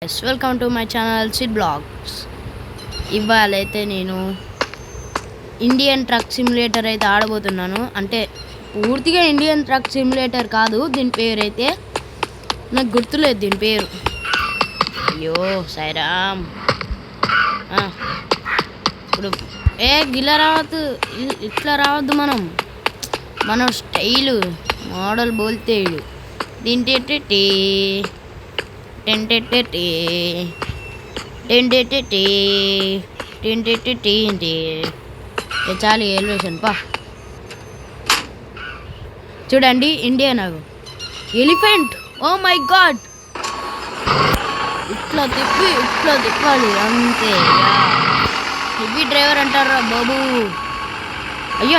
Welcome to my channel Sid vlogs. ఇవాళ అయితే నేను ఇండియన్ ట్రక్ సిమ్యులేటర్ అయితే ఆడబోతున్నాను. అంటే పూర్తిగా ఇండియన్ ట్రక్ సిమ్యులేటర్ కాదు, దీని పేరు అయితే నాకు గుర్తులేదు. దీని పేరు అయ్యో సాయిరామ్. ఇప్పుడు గిలా రావద్దు, ఇట్లా రావద్దు. మనం స్టైలు మోడల్ బోల్తే దీంటే చాలు ఎలివేషన్ పా. చూడండి ఇండియా నాకు ఎలిఫెంట్. ఓ మై గాడ్, ఇట్లా తిప్పాలి అంతే. హెవీ డ్రైవర్ అంటారా బాబు.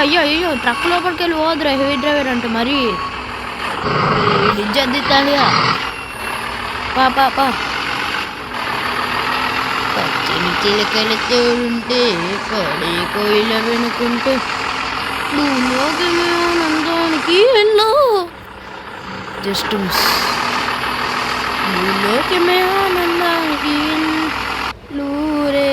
అయ్యో ట్రక్ లోపలికి వెళ్ళి పోదురా హెవీ డ్రైవర్ అంటే. మరి ఇజ్జద్దిత్తాలిగా పా పచ్చని చిలకలతో ఉంటే పడే కోయిల వెనుకుంటే భూలోకమే ఆనందానికి ఎల్లో జస్ట్ మిస్. భూలోకమే ఆనందానికి లూరే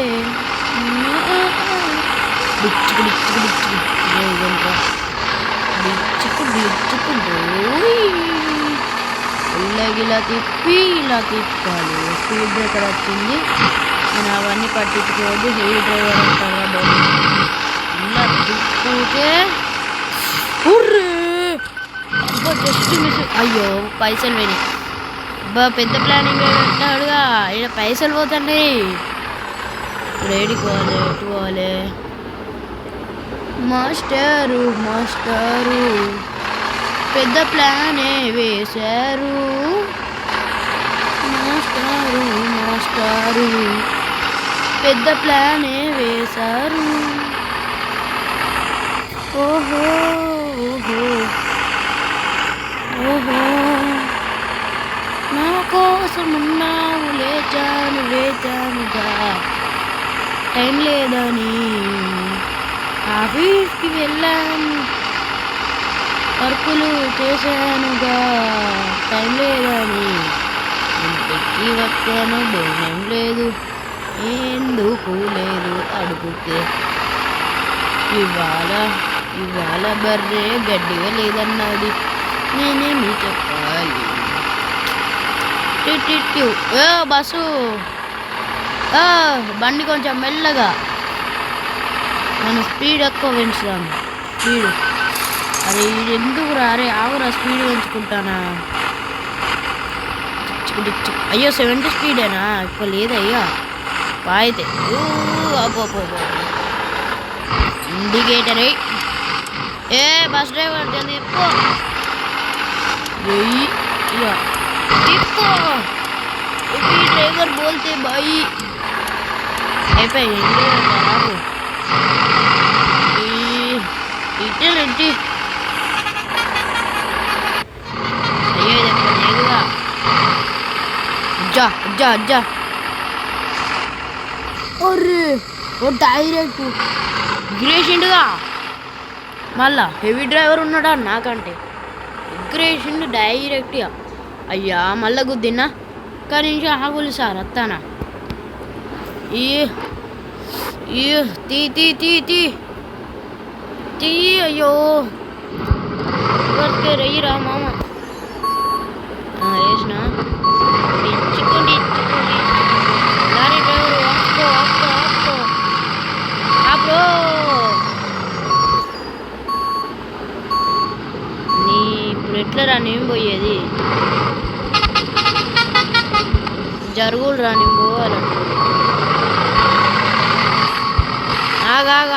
ఇలా తిప్పి ఇలా తిప్పాలి. స్పీడ్ బ్రేకర్ వచ్చింది, నేను అవన్నీ పట్టించుకోవద్దు. హెవీ డ్రైవర్ అంటారా బాబు. ఇలా తిప్పుతే జస్ట్ మిస్. అయ్యో పైసలు పోయినాయి. పెద్ద ప్లానింగ్ పెట్టాడుగా, ఇలా పైసలు పోతాండి. ఇప్పుడు ఏడికి పోవాలి, ఎటు పోవాలి. మాస్టరు పెద్ద ప్లానే వేశారు. మాస్టారు పెద్ద ప్లానే వేశారు. ఓహో నా కోసమున్నావు, లేచానుగా టైం లేదని ఆఫీస్కి వెళ్ళాను, వర్కులు చేశానుగా టైం లేదని ఇంటికి వచ్చాను, భోజనం లేదు, ఎందుకు లేదు అడుగుతే ఇవాళ బర్రె గడ్డిగా లేదన్నది, నేనేమి చెప్పాలి. బస్సు బండి కొంచెం మెల్లగా, మనం స్పీడ్ ఎక్కువ పెంచుతాను. స్పీడ్ అరే ఎందుకు అరే ఆవురా, స్పీడ్ పెంచుకుంటానా. అయ్యో 70 స్పీడేనా, ఎక్కువ లేదయ్యా. అయితే ఇండికేటరే బస్ డ్రైవర్ జల్దీ తిప్పో. డ్రైవర్ బోల్తే బాయి అయిపోయి నాకు ఇట్టి అజ్జా డైరెక్ట్ ఎగ్రేసిండుగా. మళ్ళా హెవీ డ్రైవర్ ఉన్నాడా నాకంటే, ఎగ్రేసిండు డైరెక్ట్గా. అయ్యా మళ్ళా గుద్దిన్నా, కానీ ఆగులు సార్ వస్తానా. తీ అయ్యో రయ్యిరా మామ వేసిన ఇచ్చుకోండి. లారీ డ్రైవరు ఆపో. నీ ఇప్పుడు ఎట్లా రా నేను పోయేది, జరుగులు రా నేను పోవాలంటే.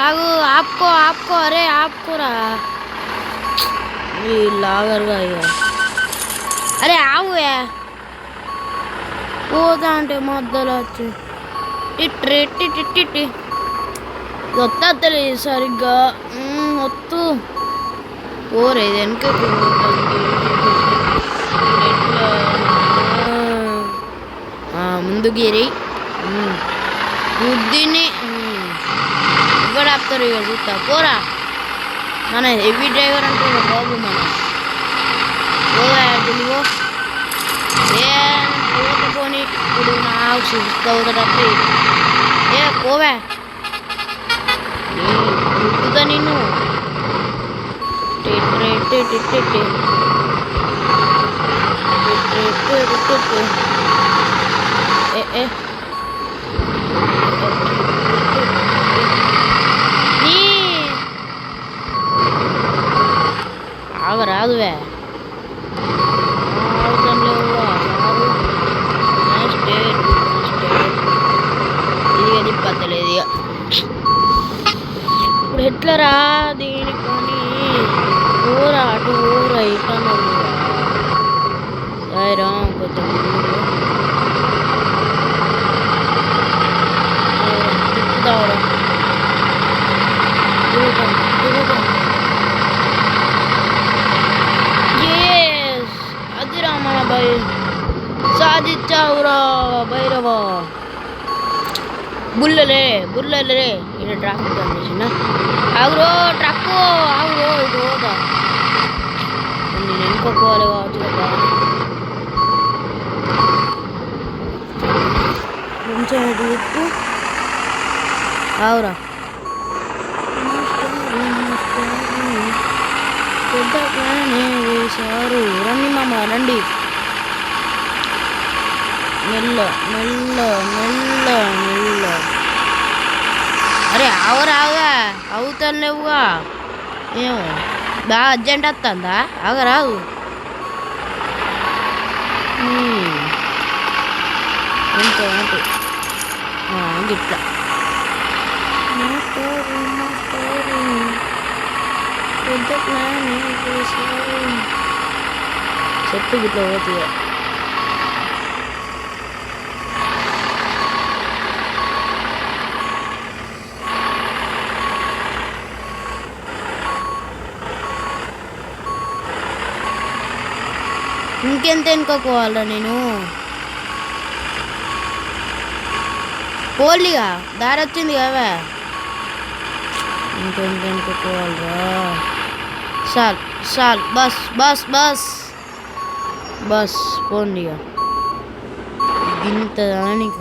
ఆగు ఆపుకో అరే ఆపుకోరా ఈ లాగర్గా. ఇక అరే ఆవుయా పోతా అంటే మధ్యలో వచ్చి ఇట్టి వస్తలేదు సరిగ్గా. వస్తూ పోరేది వెనక ముందు గిరి బుద్ధిని ఇక్కడ ఆపుతారు. ఇక చూస్తా పోరా. మన హెవీ డ్రైవర్ అంటారు బాబు. పోవా తెలివో ఏ పోకపోని ఇప్పుడు నా చూస్తావుతాడంటే ఏ పోవే గుర్తుదా నిన్ను ఆగరాదువే ఇది పత్తలేదు ఇక ఇప్పుడు ఎట్లరా దీని పని ఊరా అటు ఊరా ఇట్లా రా కొంచెం తిప్పుతావరా అది రామా బాయ్ సాధించావురా భైరవా బుల్లలే ఇక్కడ ట్రాఫిక్ కండిషన్ ఆగురో ట్రక్కు ఆగురో ఇటు పోదా నేను వెనుకోవాలి కావచ్చు కదా కొంచెం ఇటు తిప్పు ఆగురా పెద్ద ప్లానే వేశారు రండి మామ రండి మెల్ల మెల్ల మెల్ల మెల్ల అరే ఆవరాగా అవుతాను లేవుగా ఏమో బాగా అర్జెంట్ వస్తుందా ఆగరాదు అంతే అంటే గిట్లా పెద్ద ప్లాన్ చెప్పు గిట్లా పోతుంది ఇంకెంత వెనుకోవాలా నేను పోలిగా దారి వచ్చింది కదా ఇంకెంత వెనుకోవాలరా చాలు బస్ బస్ బస్ బస్ పోండిగా ఇంత దానిక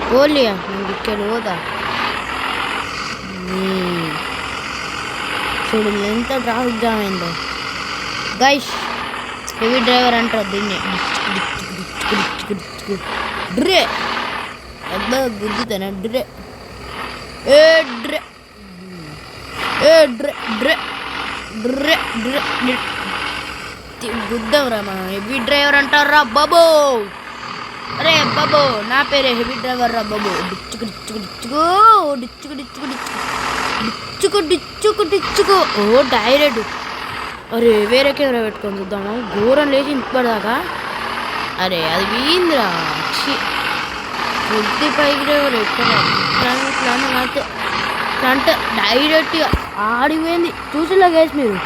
పోలిగా నేను ఇక్కడ పోదా చూడు ఎంత ట్రాఫిక్ జామ్ అయిందో గైష్ హెవీ డ్రైవర్ అంటారు దీన్ని డ్రే అబ్బా గుద్దుతానా డ్రే ఏ డ్రే ఏ డ్రే డ్రే డ్రే డ్రే గుద్దాంరా మనం హెవీ డ్రైవర్ అంటారా బాబు అరే బాబు నా పేరే హెవీ డ్రైవర్ రా బాబు డిచ్చుకు డిచ్చుకు డిచ్చుకు డిచ్చుకు డిచ్చుకు డిచ్చుకు డిచ్చుకు డిచ్చుకు ఓ డైరెక్ట్ అరే వేరే కెమెరా పెట్టుకొని చూద్దాము ఘోరం లేచి ఇప్పటిదాకా అరే అది వీంద్రా కొద్ది పైకి ఎక్కడ అంటే డైరెక్ట్గా ఆడిపోయింది చూసిలా గేసి మీరు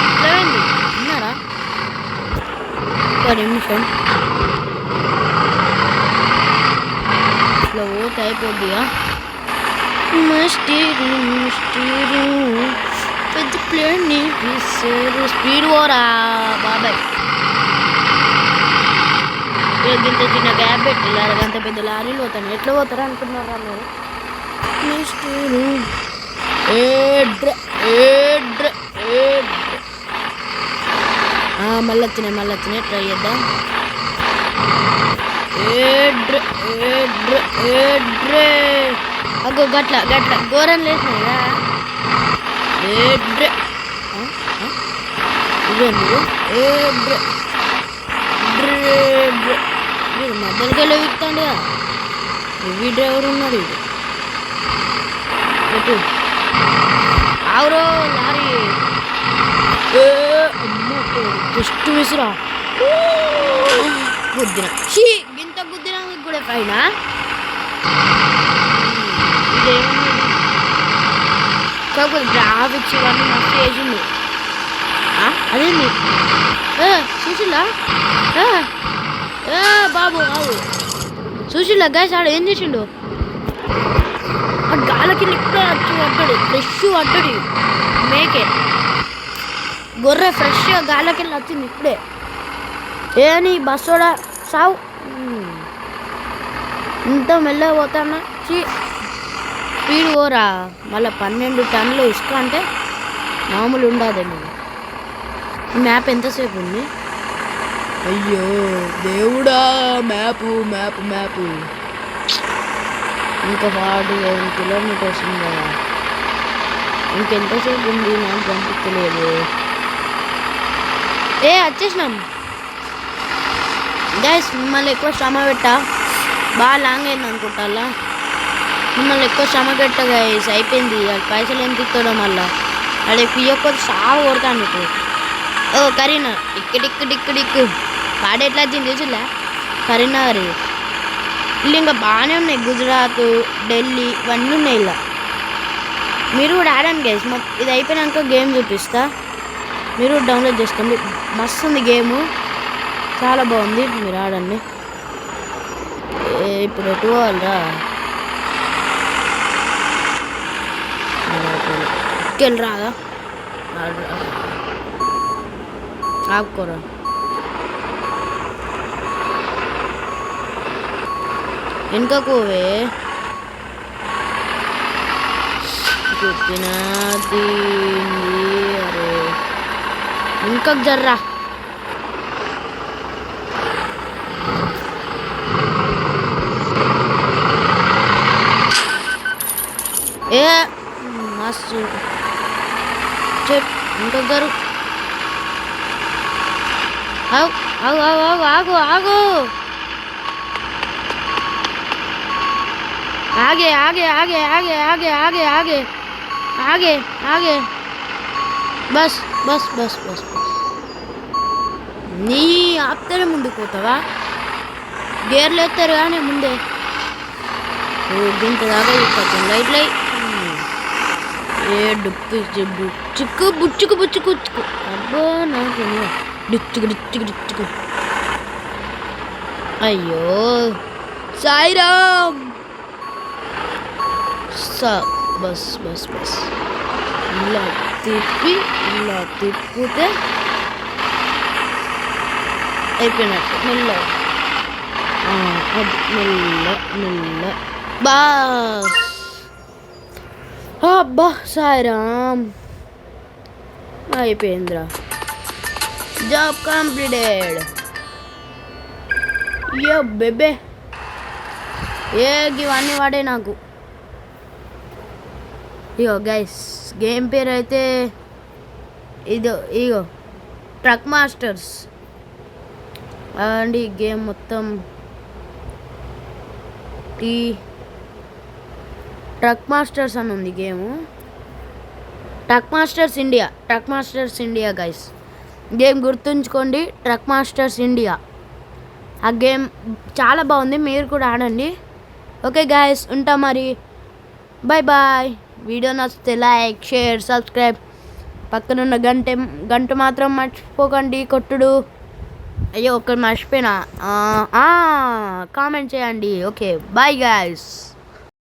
ఇట్లాండి విన్నారా ఒక నిమిషం ఇట్లా పోతే అయిపోద్దిగా పెద్ద ప్లేన్ స్పీడ్ పోరా బాబాయ్ ఇంత చిన్న గ్యాప్ పెట్టి అంత పెద్ద లారీలు పోతాను ఎట్లా పోతారా అనుకున్నారా మీరు మళ్ళీ వచ్చినాయి ట్రై చేద్దాం అగ్గో గట్ల ఘోరం లేచినాయిగా మీరు మధ్యలోకి వెళ్ళి విక్తాండి హెవీ డ్రైవర్ ఉన్నాడు ఇది ఆవురో లారీ జస్ట్ విసురా గుద్దిన ఇంత గుద్దిన కూడా పైన ఇదేమన్నా కాకపోతే గ్రాఫిక్స్ ఇవన్నీ మస్తు వేసిండు అదేంది చూసిలా బాబు చూసిలా గాయస్ ఆడ ఏం చేసిండు ఆ గాలకి లిక్కు పడ్డాడు ఫ్రెష్ పడ్డాడు మేకే గొర్రె ఫ్రెష్గా గాలకి వచ్చింది ఇప్పుడే ఏ నీ బస్సోడా సావు. ఇంత మెల్లగా పోతానా స్పీడ్ పోరా. మళ్ళీ 12 టన్నులు ఇసుక అంటే మామూలు ఉండదండి. ఈ మ్యాప్ ఎంతసేపు ఉంది? అయ్యో దేవుడా, మ్యాపు మ్యాపు మ్యాపు ఇంకా 47 కిలోమీటర్స్ ఉందా? ఇంకెంతసేపు ఉంది నాకు కనిపించలేదు. వచ్చేసినాం గైస్. మిమ్మల్ని ఎక్కువ శ్రమ పెట్టా, బాగా లాంగ్ అయింది అనుకుంటా. మిమ్మల్ని ఎక్కువ శ్రమ పెట్ట గైస్, అయిపోయింది. అది పైసలు ఎంత ఇస్తాడో మళ్ళా అది పియ్యకపోతే సాగు కొడతాను ఇప్పుడు. ఓ కరీనా డిక్కు పాడ ఎట్లా వచ్చింది చూసిలా? కరీంనగర్ ఇల్లు ఇంకా బాగానే ఉన్నాయి. గుజరాత్, ఢిల్లీ ఇవన్నీ ఉన్నాయి. ఇలా మీరు కూడా ఆడండి గైస్. ఇది అయిపోయినాక గేమ్ చూపిస్తా, మీరు డౌన్లోడ్ చేసుకోండి. మస్తు ఉంది గేము, చాలా బాగుంది. మీరు ఆడండి. ఇప్పుడు ఎటు పోవాలరా? వెళ్ళి రాదా? ఆకుకోరా. వెనుకకోవే గుర్తినది. అరే ఇంకొక జర్రా. మస్తు చెప్ ఇంకొక జరు. ఆగు ఆగు ఆగు ఆగు ఆగు आगे आगे आगे आगे आगे आगे आगे आगे आगे बस बस बस बस बस నీ ఆపుతారే ముందుకు పోతావా? గేర్లు ఎత్తారు కానీ ముందే గింత దాకా కొంచెం లైట్ లైట్ డుక్కు చిక్కు బుచ్చుకు బుచ్చుకు అబ్బో నాకు డిచ్చుకు డిచ్చుకు డిచ్చుకు. అయ్యో సాయిరామ్. బస్ బస్ బస్ ఇలా తిప్పితే అయిపోయినట్టు. మెల్ల అది మెల్ల మెల్ల బస్. అబ్బా సాయిరామ్ అయిపోయిందిరా. Job completed. యో బేబే ఇవన్నీ వాడే నాకు. ఇగో గైస్ గేమ్ పేరు అయితే ఇగో ట్రక్ మాస్టర్స్ అండి. గేమ్ మొత్తం ట్రక్ మాస్టర్స్ అని ఉంది game. Truck masters India guys. Game గుర్తుంచుకోండి, ట్రక్ మాస్టర్స్ ఇండియా. ఆ గేమ్ చాలా బాగుంది, మీరు కూడా ఆడండి. ఓకే గైస్ ఉంటా మరి, బాయ్ బాయ్. వీడియో నచ్చితే లైక్, షేర్, సబ్స్క్రైబ్, పక్కనున్న గంట మాత్రం మర్చిపోకండి కొట్టుడు. అయ్యో ఒక్కటి మర్చిపోయినా, కామెంట్ చేయండి. Okay bye guys.